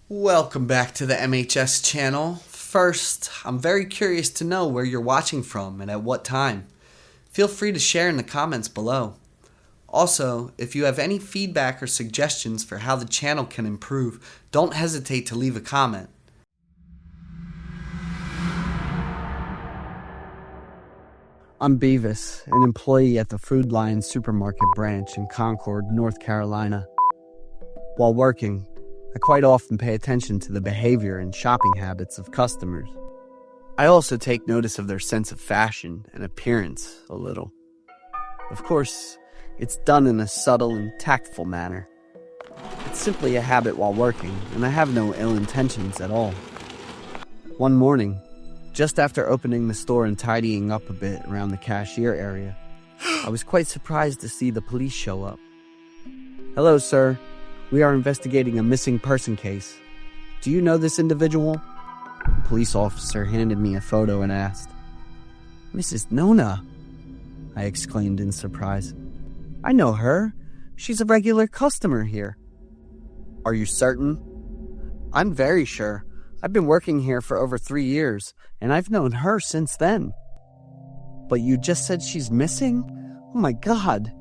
Welcome back to the MHS channel. First, I'm very curious to know where you're watching from and at what time. Feel free to share in the comments below. Also, if you have any feedback or suggestions for how the channel can improve, don't hesitate to leave a comment. I'm Beavis, an employee at the Food Lion supermarket branch in Concord, North Carolina. While working, I quite often pay attention to the behavior and shopping habits of customers. I also take notice of their sense of fashion and appearance a little. Of course, it's done in a subtle and tactful manner. It's simply a habit while working, and I have no ill intentions at all. One morning, just after opening the store and tidying up a bit around the cashier area, I was quite surprised to see the police show up. "Hello, sir. We are investigating a missing person case. Do you know this individual?" The police officer handed me a photo and asked. "Mrs. Nona," I exclaimed in surprise. "I know her. She's a regular customer here." "Are you certain?" "I'm very sure. I've been working here for over 3 years, and I've known her since then." "But you just said she's missing? Oh my God."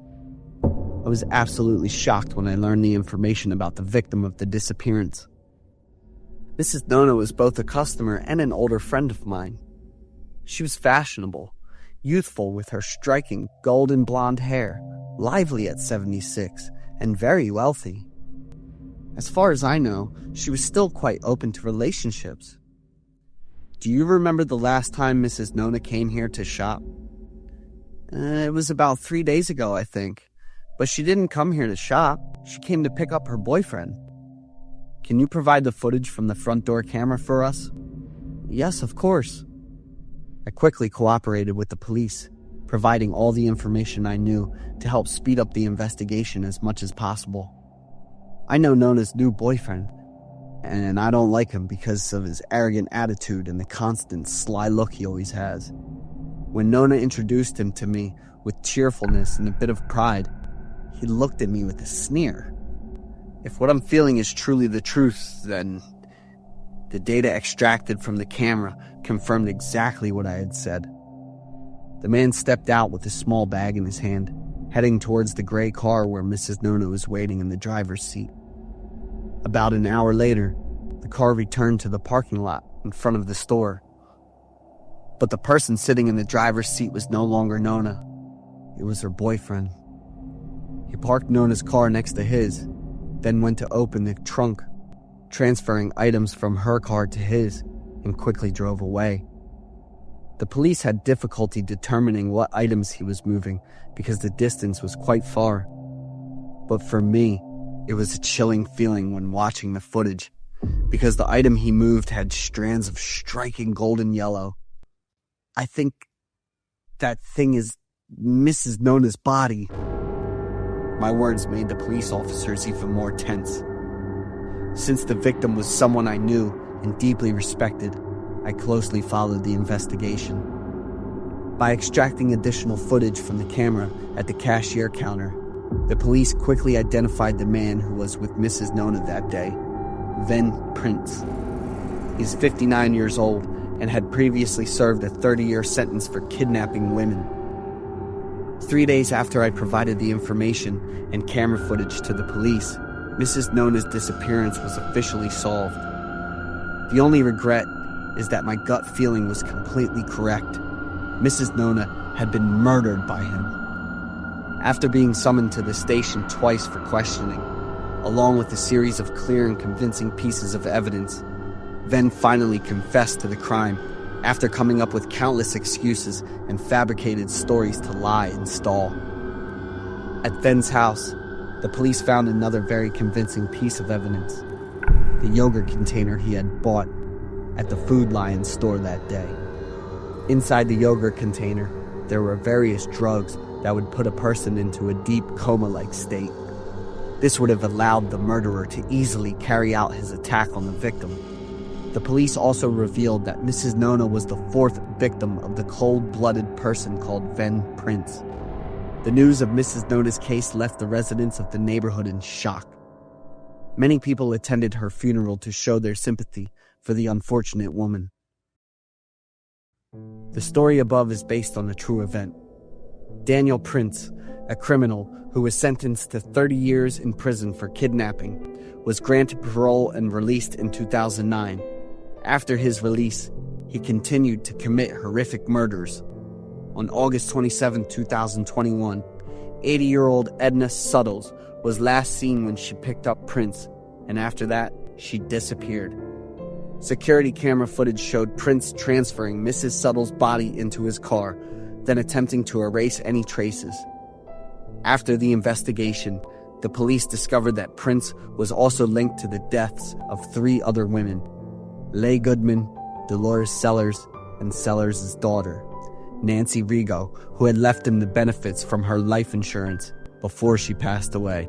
I was absolutely shocked when I learned the information about the victim of the disappearance. Mrs. Nona was both a customer and an older friend of mine. She was fashionable, youthful with her striking golden blonde hair, lively at 76, and very wealthy. As far as I know, she was still quite open to relationships. "Do you remember the last time Mrs. Nona came here to shop?" It was about 3 days ago, I think. But she didn't come here to shop. She came to pick up her boyfriend. "Can you provide the footage from the front door camera for us?" "Yes, of course." I quickly cooperated with the police, providing all the information I knew to help speed up the investigation as much as possible. I know Nona's new boyfriend, and I don't like him because of his arrogant attitude and the constant sly look he always has. When Nona introduced him to me with cheerfulness and a bit of pride, he looked at me with a sneer. If what I'm feeling is truly the truth, then the data extracted from the camera confirmed exactly what I had said. The man stepped out with a small bag in his hand, heading towards the gray car where Mrs. Nona was waiting in the driver's seat. About an hour later, the car returned to the parking lot in front of the store. But the person sitting in the driver's seat was no longer Nona. It was her boyfriend. He parked Nona's car next to his, then went to open the trunk, transferring items from her car to his, and quickly drove away. The police had difficulty determining what items he was moving because the distance was quite far. But for me, it was a chilling feeling when watching the footage, because the item he moved had strands of striking golden yellow. I think that thing is Mrs. Nona's body. My words made the police officers even more tense. Since the victim was someone I knew and deeply respected, I closely followed the investigation. By extracting additional footage from the camera at the cashier counter, the police quickly identified the man who was with Mrs. Nona that day, Ven Prince. He's 59 years old and had previously served a 30-year sentence for kidnapping women. 3 days after I provided the information and camera footage to the police, Mrs. Nona's disappearance was officially solved. The only regret is that my gut feeling was completely correct. Mrs. Nona had been murdered by him. After being summoned to the station twice for questioning, along with a series of clear and convincing pieces of evidence, Ven finally confessed to the crime after coming up with countless excuses and fabricated stories to lie and stall. At Ven's house, the police found another very convincing piece of evidence: the yogurt container he had bought at the Food Lion store that day. Inside the yogurt container, there were various drugs that would put a person into a deep coma-like state. This would have allowed the murderer to easily carry out his attack on the victim. The police also revealed that Mrs. Nona was the fourth victim of the cold-blooded person called Ven Prince. The news of Mrs. Nona's case left the residents of the neighborhood in shock. Many people attended her funeral to show their sympathy for the unfortunate woman. The story above is based on a true event. Daniel Prince, a criminal who was sentenced to 30 years in prison for kidnapping, was granted parole and released in 2009. After his release, he continued to commit horrific murders. On August 27, 2021, 80-year-old Edna Suttles was last seen when she picked up Prince, and after that, she disappeared. Security camera footage showed Prince transferring Mrs. Suttles' body into his car, then attempting to erase any traces. After the investigation, the police discovered that Prince was also linked to the deaths of 3 other women: Leigh Goodman, Dolores Sellers, and Sellers' daughter, Nancy Rigo, who had left him the benefits from her life insurance before she passed away.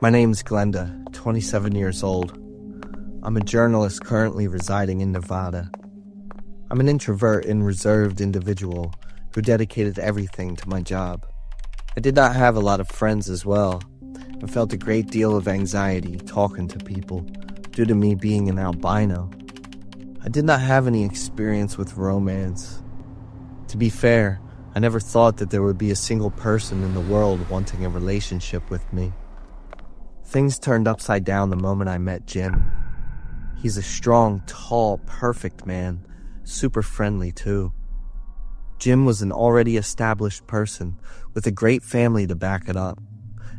My name's Glenda, 27 years old. I'm a journalist currently residing in Nevada. I'm an introvert and reserved individual who dedicated everything to my job. I did not have a lot of friends as well, and felt a great deal of anxiety talking to people due to me being an albino. I did not have any experience with romance. To be fair, I never thought that there would be a single person in the world wanting a relationship with me. Things turned upside down the moment I met Jim. He's a strong, tall, perfect man, super friendly too. Jim was an already established person with a great family to back it up,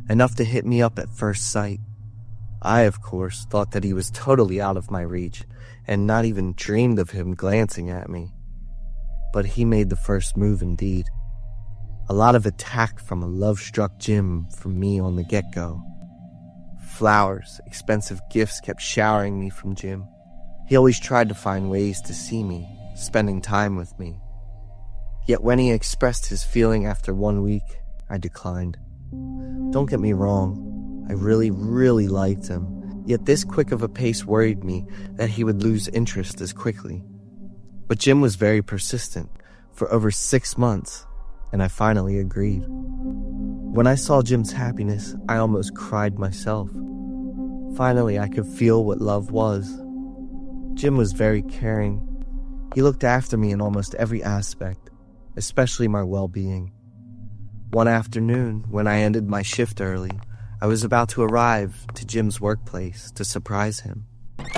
enough to hit me up at first sight. I, of course, thought that he was totally out of my reach and not even dreamed of him glancing at me. But he made the first move indeed. A lot of attack from a love-struck Jim from me on the get-go. Flowers, expensive gifts kept showering me from Jim. He always tried to find ways to see me, spending time with me. Yet when he expressed his feeling after 1 week, I declined. Don't get me wrong, I really, really liked him, yet this quick of a pace worried me that he would lose interest as quickly. But Jim was very persistent, for over 6 months, and I finally agreed. When I saw Jim's happiness, I almost cried myself. Finally, I could feel what love was. Jim was very caring. He looked after me in almost every aspect, especially my well-being. One afternoon, when I ended my shift early, I was about to arrive to Jim's workplace to surprise him.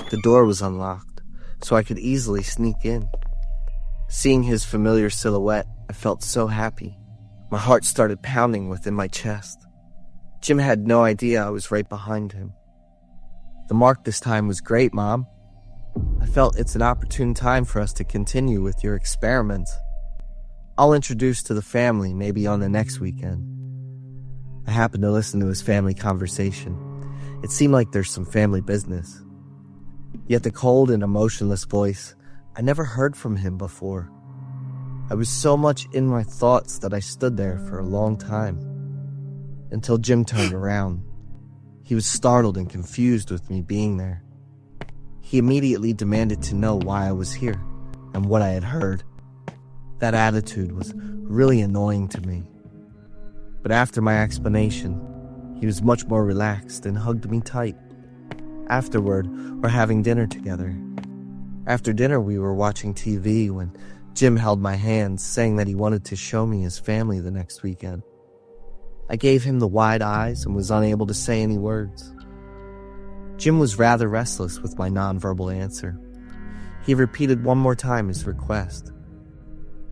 The door was unlocked, so I could easily sneak in. Seeing his familiar silhouette, I felt so happy. My heart started pounding within my chest. Jim had no idea I was right behind him. The mark this time was great, Mom. I felt it's an opportune time for us to continue with your experiments. I'll introduce to the family maybe on the next weekend. I happened to listen to his family conversation. It seemed like there's some family business. Yet the cold and emotionless voice, I never heard from him before. I was so much in my thoughts that I stood there for a long time. Until Jim turned around. He was startled and confused with me being there. He immediately demanded to know why I was here and what I had heard. That attitude was really annoying to me. But after my explanation, he was much more relaxed and hugged me tight. Afterward, we're having dinner together. After dinner, we were watching TV when Jim held my hand, saying that he wanted to show me his family the next weekend. I gave him the wide eyes and was unable to say any words. Jim was rather restless with my nonverbal answer. He repeated one more time his request.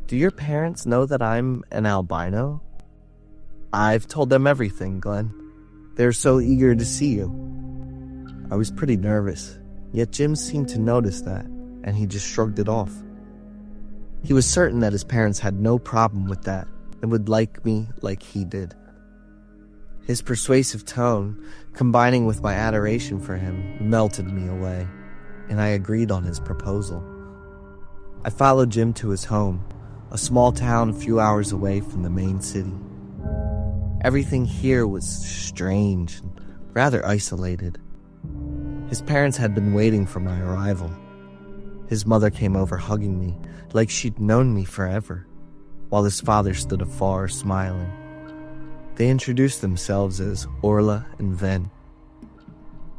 Do your parents know that I'm an albino? I've told them everything, Glenn. They're so eager to see you. I was pretty nervous, yet Jim seemed to notice that, and he just shrugged it off. He was certain that his parents had no problem with that and would like me like he did. His persuasive tone, combining with my adoration for him, melted me away, and I agreed on his proposal. I followed Jim to his home, a small town a few hours away from the main city. Everything here was strange and rather isolated. His parents had been waiting for my arrival. His mother came over hugging me like she'd known me forever, while his father stood afar, smiling. They introduced themselves as Orla and Ven.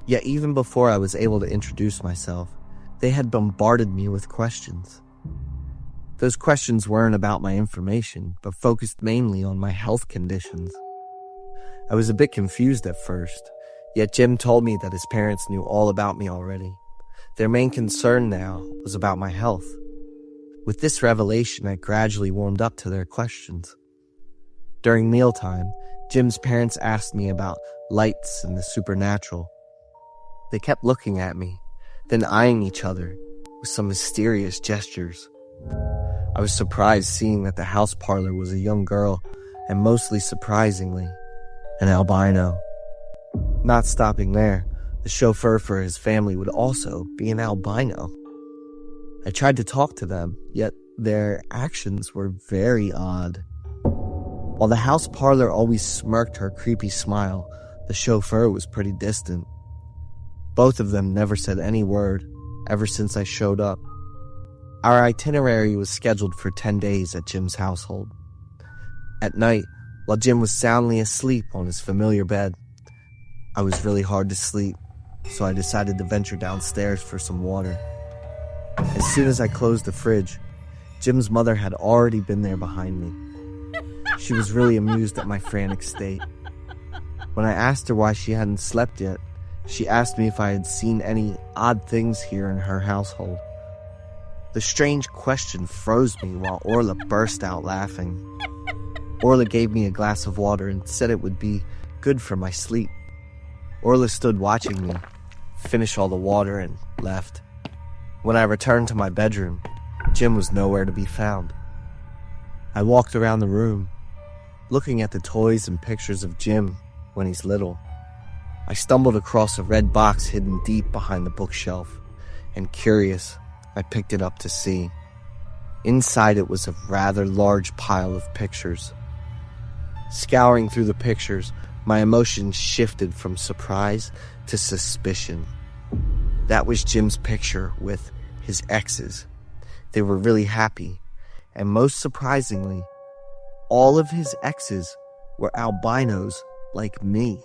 Yet even before I was able to introduce myself, they had bombarded me with questions. Those questions weren't about my information, but focused mainly on my health conditions. I was a bit confused at first, yet Jim told me that his parents knew all about me already. Their main concern now was about my health. With this revelation, I gradually warmed up to their questions. During mealtime, Jim's parents asked me about lights and the supernatural. They kept looking at me, then eyeing each other with some mysterious gestures. I was surprised seeing that the house parlor was a young girl, and mostly surprisingly, an albino. Not stopping there, the chauffeur for his family would also be an albino. I tried to talk to them, yet their actions were very odd. While the house parlor always smirked her creepy smile, the chauffeur was pretty distant. Both of them never said any word ever since I showed up. Our itinerary was scheduled for 10 days at Jim's household. At night, while Jim was soundly asleep on his familiar bed, I was really hard to sleep, so I decided to venture downstairs for some water. As soon as I closed the fridge, Jim's mother had already been there behind me. She was really amused at my frantic state. When I asked her why she hadn't slept yet, she asked me if I had seen any odd things here in her household. The strange question froze me while Orla burst out laughing. Orla gave me a glass of water and said it would be good for my sleep. Orla stood watching me, finish all the water, and left. When I returned to my bedroom, Jim was nowhere to be found. I walked around the room, looking at the toys and pictures of Jim when he's little. I stumbled across a red box hidden deep behind the bookshelf, and curious, I picked it up to see. Inside it was a rather large pile of pictures. Scouring through the pictures, my emotions shifted from surprise to suspicion. That was Jim's picture with his exes. They were really happy, and most surprisingly, all of his exes were albinos like me.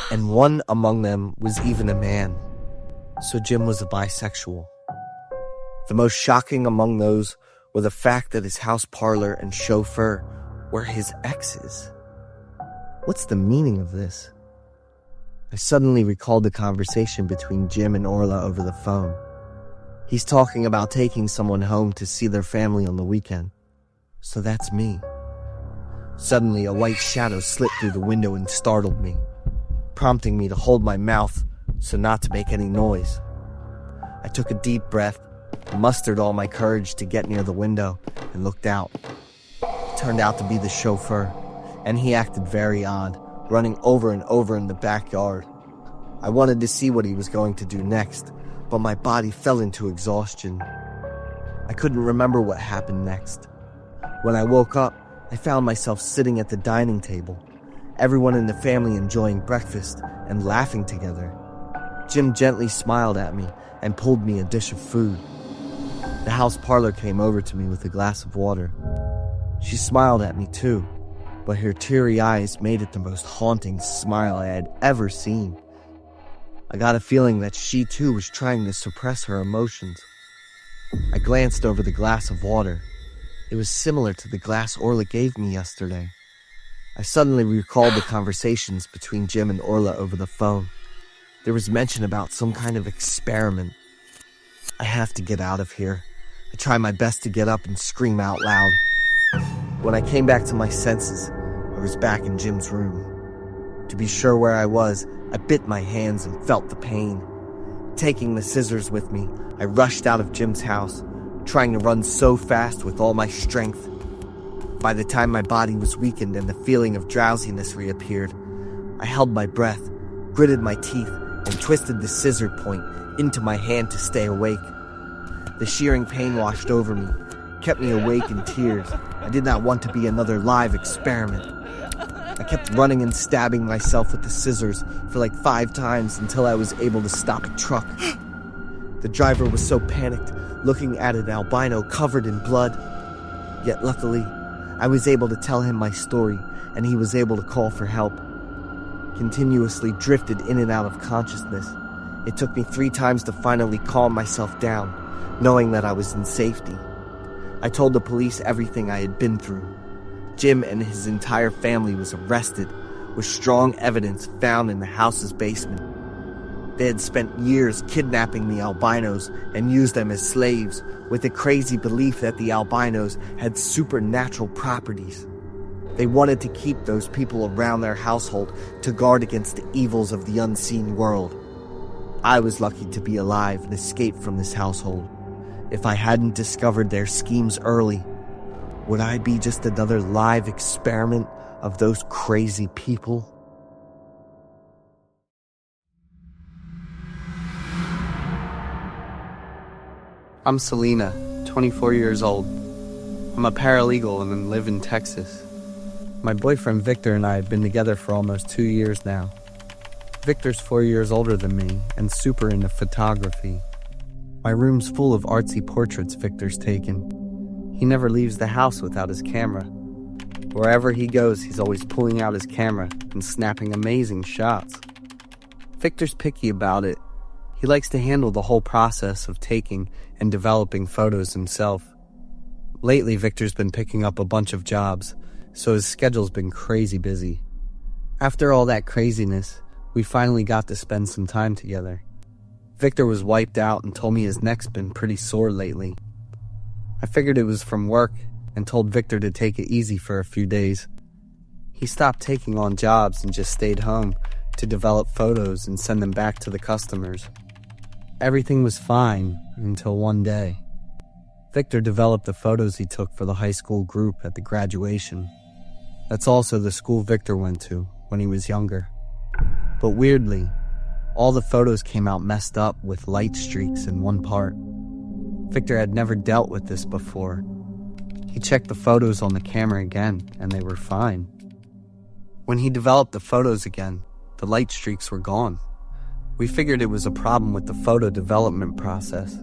And one among them was even a man. So Jim was a bisexual. The most shocking among those were the fact that his house parlor and chauffeur were his exes. What's the meaning of this? I suddenly recalled the conversation between Jim and Orla over the phone. He's talking about taking someone home to see their family on the weekend. So that's me. Suddenly, a white shadow slipped through the window and startled me, prompting me to hold my mouth so not to make any noise. I took a deep breath, mustered all my courage to get near the window, and looked out. It turned out to be the chauffeur, and he acted very odd, running over and over in the backyard. I wanted to see what he was going to do next, but my body fell into exhaustion. I couldn't remember what happened next. When I woke up, I found myself sitting at the dining table, everyone in the family enjoying breakfast and laughing together. Jim gently smiled at me and pulled me a dish of food. The house parlor came over to me with a glass of water. She smiled at me too, but her teary eyes made it the most haunting smile I had ever seen. I got a feeling that she too was trying to suppress her emotions. I glanced over the glass of water. It was similar to the glass Orla gave me yesterday. I suddenly recalled the conversations between Jim and Orla over the phone. There was mention about some kind of experiment. I have to get out of here. I tried my best to get up and scream out loud. When I came back to my senses, I was back in Jim's room. To be sure where I was, I bit my hands and felt the pain. Taking the scissors with me, I rushed out of Jim's house, trying to run so fast with all my strength. By the time my body was weakened and the feeling of drowsiness reappeared, I held my breath, gritted my teeth, and twisted the scissor point into my hand to stay awake. The shearing pain washed over me, kept me awake in tears. I did not want to be another live experiment. I kept running and stabbing myself with the scissors for like 5 times until I was able to stop a truck. The driver was so panicked, looking at an albino covered in blood. Yet luckily, I was able to tell him my story, and he was able to call for help. Continuously drifted in and out of consciousness. It took me 3 times to finally calm myself down, knowing that I was in safety. I told the police everything I had been through. Jim and his entire family was arrested, with strong evidence found in the house's basement. They had spent years kidnapping the albinos and used them as slaves, with a crazy belief that the albinos had supernatural properties. They wanted to keep those people around their household to guard against the evils of the unseen world. I was lucky to be alive and escape from this household. If I hadn't discovered their schemes early, would I be just another live experiment of those crazy people? I'm Selena, 24 years old. I'm a paralegal and live in Texas. My boyfriend Victor and I have been together for almost 2 years now. Victor's 4 years older than me and super into photography. My room's full of artsy portraits Victor's taken. He never leaves the house without his camera. Wherever he goes, he's always pulling out his camera and snapping amazing shots. Victor's picky about it. He likes to handle the whole process of taking and developing photos himself. Lately, Victor's been picking up a bunch of jobs, so his schedule's been crazy busy. After all that craziness, we finally got to spend some time together. Victor was wiped out and told me his neck's been pretty sore lately. I figured it was from work and told Victor to take it easy for a few days. He stopped taking on jobs and just stayed home to develop photos and send them back to the customers. Everything was fine until one day. Victor developed the photos he took for the high school group at the graduation. That's also the school Victor went to when he was younger. But weirdly, all the photos came out messed up with light streaks in one part. Victor had never dealt with this before. He checked the photos on the camera again, and they were fine. When he developed the photos again, the light streaks were gone. We figured it was a problem with the photo development process.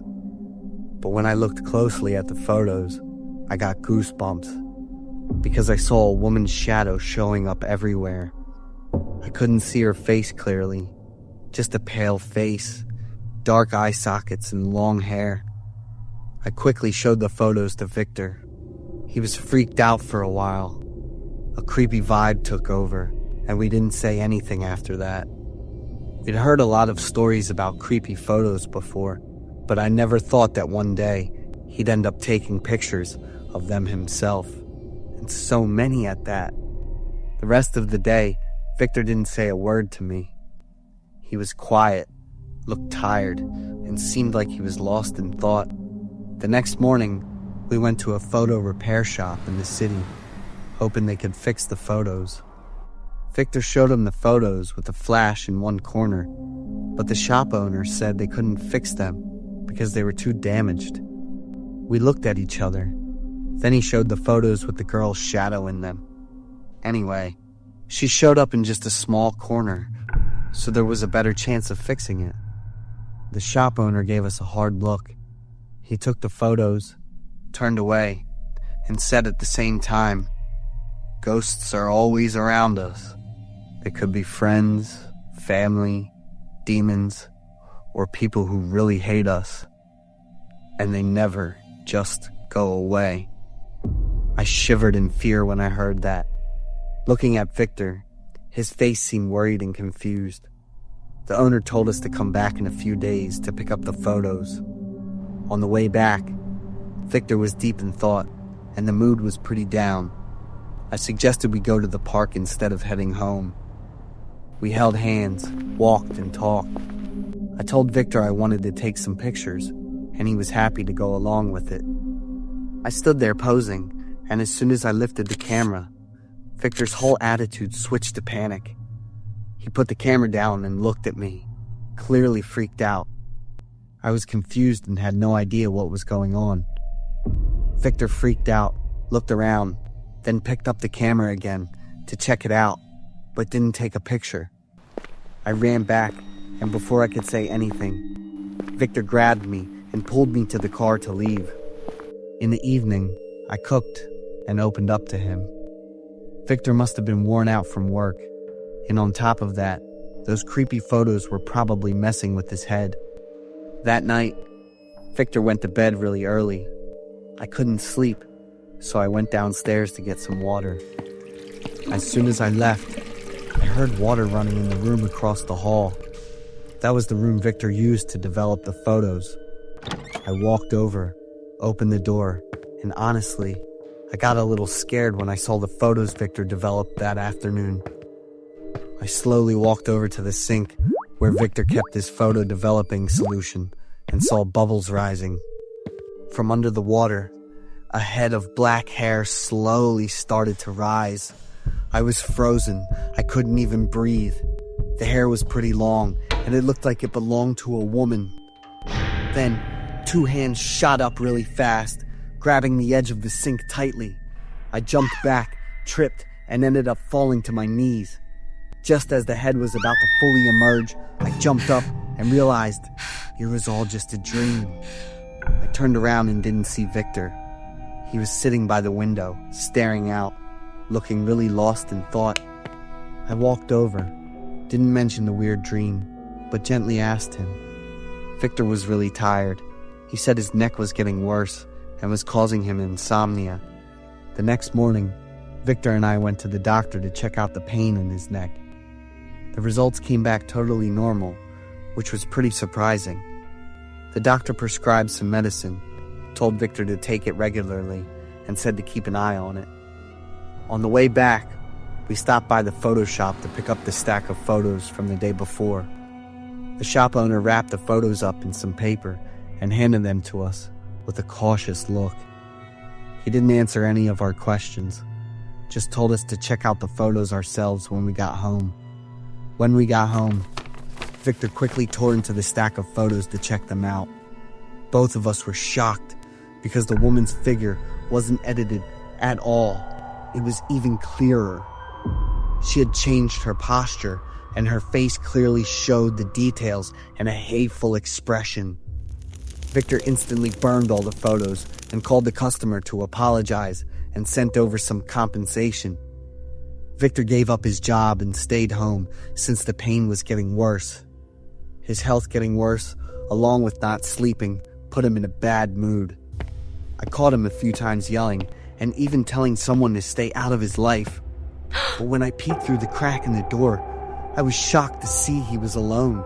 But when I looked closely at the photos, I got goosebumps, because I saw a woman's shadow showing up everywhere. I couldn't see her face clearly, just a pale face, dark eye sockets, and long hair. I quickly showed the photos to Victor. He was freaked out for a while. A creepy vibe took over, and we didn't say anything after that. We'd heard a lot of stories about creepy photos before, but I never thought that one day he'd end up taking pictures of them himself, and so many at that. The rest of the day, Victor didn't say a word to me. He was quiet, looked tired, and seemed like he was lost in thought. The next morning, we went to a photo repair shop in the city, hoping they could fix the photos. Victor showed him the photos with a flash in one corner, but the shop owner said they couldn't fix them because they were too damaged. We looked at each other. Then he showed the photos with the girl's shadow in them. Anyway, she showed up in just a small corner, so there was a better chance of fixing it. The shop owner gave us a hard look. He took the photos, turned away, and said at the same time, "Ghosts are always around us. They could be friends, family, demons, or people who really hate us. And they never just go away." I shivered in fear when I heard that. Looking at Victor, his face seemed worried and confused. The owner told us to come back in a few days to pick up the photos. On the way back, Victor was deep in thought, and the mood was pretty down. I suggested we go to the park instead of heading home. We held hands, walked, and talked. I told Victor I wanted to take some pictures, and he was happy to go along with it. I stood there posing, and as soon as I lifted the camera, Victor's whole attitude switched to panic. He put the camera down and looked at me, clearly freaked out. I was confused and had no idea what was going on. Victor freaked out, looked around, then picked up the camera again to check it out, but didn't take a picture. I ran back, and before I could say anything, Victor grabbed me and pulled me to the car to leave. In the evening, I cooked, and opened up to him. Victor must have been worn out from work, and on top of that, those creepy photos were probably messing with his head. That night, Victor went to bed really early. I couldn't sleep, so I went downstairs to get some water. As soon as I left, I heard water running in the room across the hall. That was the room Victor used to develop the photos. I walked over, opened the door, and honestly, I got a little scared when I saw the photos Victor developed that afternoon. I slowly walked over to the sink where Victor kept his photo developing solution and saw bubbles rising. From under the water, a head of black hair slowly started to rise. I was frozen. I couldn't even breathe. The hair was pretty long, and it looked like it belonged to a woman. Then, 2 hands shot up really fast, grabbing the edge of the sink tightly. I jumped back, tripped, and ended up falling to my knees. Just as the head was about to fully emerge, I jumped up and realized it was all just a dream. I turned around and didn't see Victor. He was sitting by the window, staring out, looking really lost in thought. I walked over, didn't mention the weird dream, but gently asked him. Victor was really tired. He said his neck was getting worse and was causing him insomnia. The next morning, Victor and I went to the doctor to check out the pain in his neck. The results came back totally normal, which was pretty surprising. The doctor prescribed some medicine, told Victor to take it regularly, and said to keep an eye on it. On the way back, we stopped by the photo shop to pick up the stack of photos from the day before. The shop owner wrapped the photos up in some paper and handed them to us with a cautious look. He didn't answer any of our questions, just told us to check out the photos ourselves when we got home. When we got home, Victor quickly tore into the stack of photos to check them out. Both of us were shocked because the woman's figure wasn't edited at all. It was even clearer. She had changed her posture, and her face clearly showed the details and a hateful expression. Victor instantly burned all the photos and called the customer to apologize and sent over some compensation. Victor gave up his job and stayed home since the pain was getting worse. His health getting worse, along with not sleeping, put him in a bad mood. I caught him a few times yelling and even telling someone to stay out of his life. But when I peeked through the crack in the door, I was shocked to see he was alone.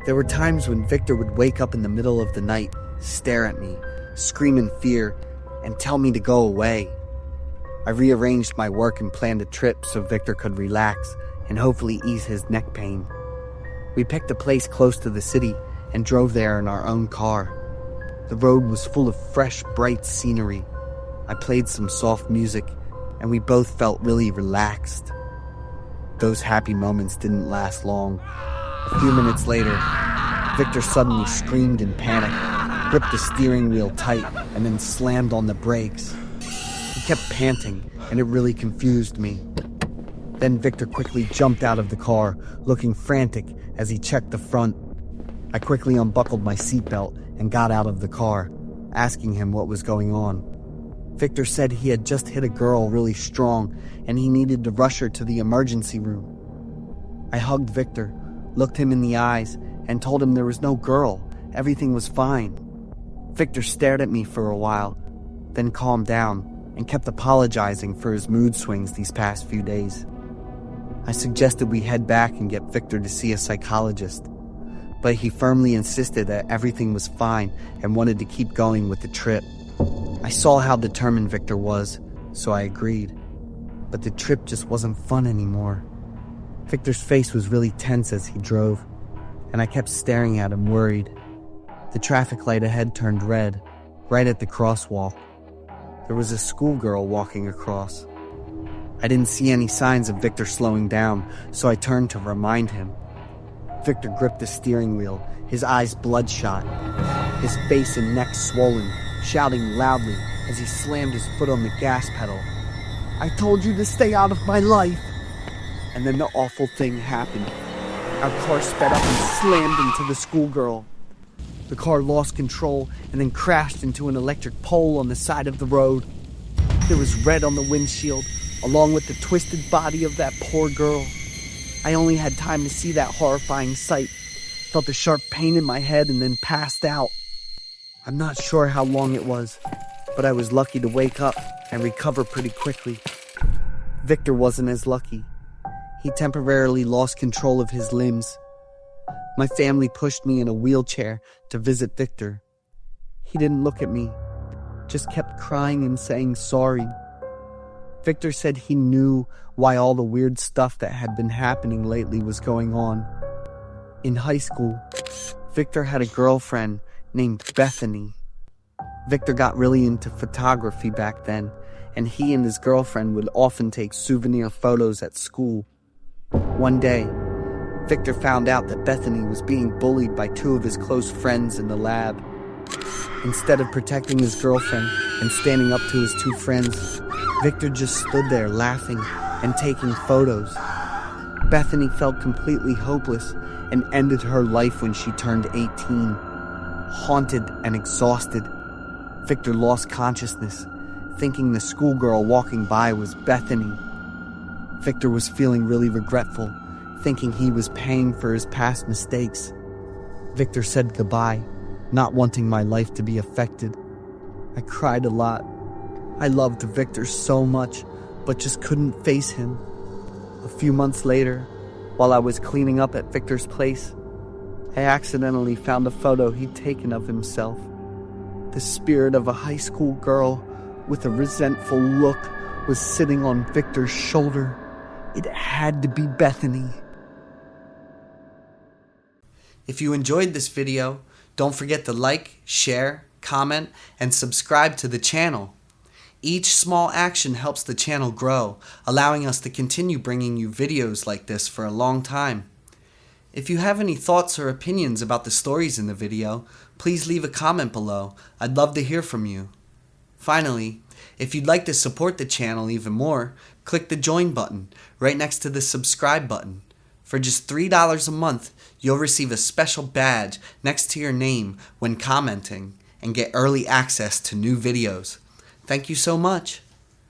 There were times when Victor would wake up in the middle of the night, stare at me, scream in fear, and tell me to go away. I rearranged my work and planned a trip so Victor could relax and hopefully ease his neck pain. We picked a place close to the city and drove there in our own car. The road was full of fresh, bright scenery. I played some soft music, and we both felt really relaxed. Those happy moments didn't last long. A few minutes later, Victor suddenly screamed in panic, gripped the steering wheel tight, and then slammed on the brakes. He kept panting, and it really confused me. Then Victor quickly jumped out of the car, looking frantic as he checked the front. I quickly unbuckled my seatbelt and got out of the car, asking him what was going on. Victor said he had just hit a girl really strong, and he needed to rush her to the emergency room. I hugged Victor, looked him in the eyes, and told him there was no girl. Everything was fine. Victor stared at me for a while, then calmed down and kept apologizing for his mood swings these past few days. I suggested we head back and get Victor to see a psychologist, but he firmly insisted that everything was fine and wanted to keep going with the trip. I saw how determined Victor was, so I agreed. But the trip just wasn't fun anymore. Victor's face was really tense as he drove, and I kept staring at him, worried. The traffic light ahead turned red, right at the crosswalk. There was a schoolgirl walking across. I didn't see any signs of Victor slowing down, so I turned to remind him. Victor gripped the steering wheel, his eyes bloodshot, his face and neck swollen, shouting loudly as he slammed his foot on the gas pedal. "I told you to stay out of my life!" And then the awful thing happened. Our car sped up and slammed into the schoolgirl. The car lost control and then crashed into an electric pole on the side of the road. There was red on the windshield, along with the twisted body of that poor girl. I only had time to see that horrifying sight, felt a sharp pain in my head, and then passed out. I'm not sure how long it was, but I was lucky to wake up and recover pretty quickly. Victor wasn't as lucky. He temporarily lost control of his limbs. My family pushed me in a wheelchair to visit Victor. He didn't look at me, just kept crying and saying sorry. Victor said he knew why all the weird stuff that had been happening lately was going on. In high school, Victor had a girlfriend named Bethany. Victor got really into photography back then, and he and his girlfriend would often take souvenir photos at school. One day, Victor found out that Bethany was being bullied by two of his close friends in the lab. Instead of protecting his girlfriend and standing up to his two friends, Victor just stood there laughing and taking photos. Bethany felt completely hopeless and ended her life when she turned 18. Haunted and exhausted, Victor lost consciousness, thinking the schoolgirl walking by was Bethany. Victor was feeling really regretful, thinking he was paying for his past mistakes. Victor said goodbye, not wanting my life to be affected. I cried a lot. I loved Victor so much, but just couldn't face him. A few months later, while I was cleaning up at Victor's place, I accidentally found a photo he'd taken of himself. The spirit of a high school girl with a resentful look was sitting on Victor's shoulder. It had to be Bethany. If you enjoyed this video, don't forget to like, share, comment, and subscribe to the channel. Each small action helps the channel grow, allowing us to continue bringing you videos like this for a long time. If you have any thoughts or opinions about the stories in the video, please leave a comment below. I'd love to hear from you. Finally, if you'd like to support the channel even more, click the join button right next to the subscribe button. For just $3 a month, you'll receive a special badge next to your name when commenting and get early access to new videos. Thank you so much.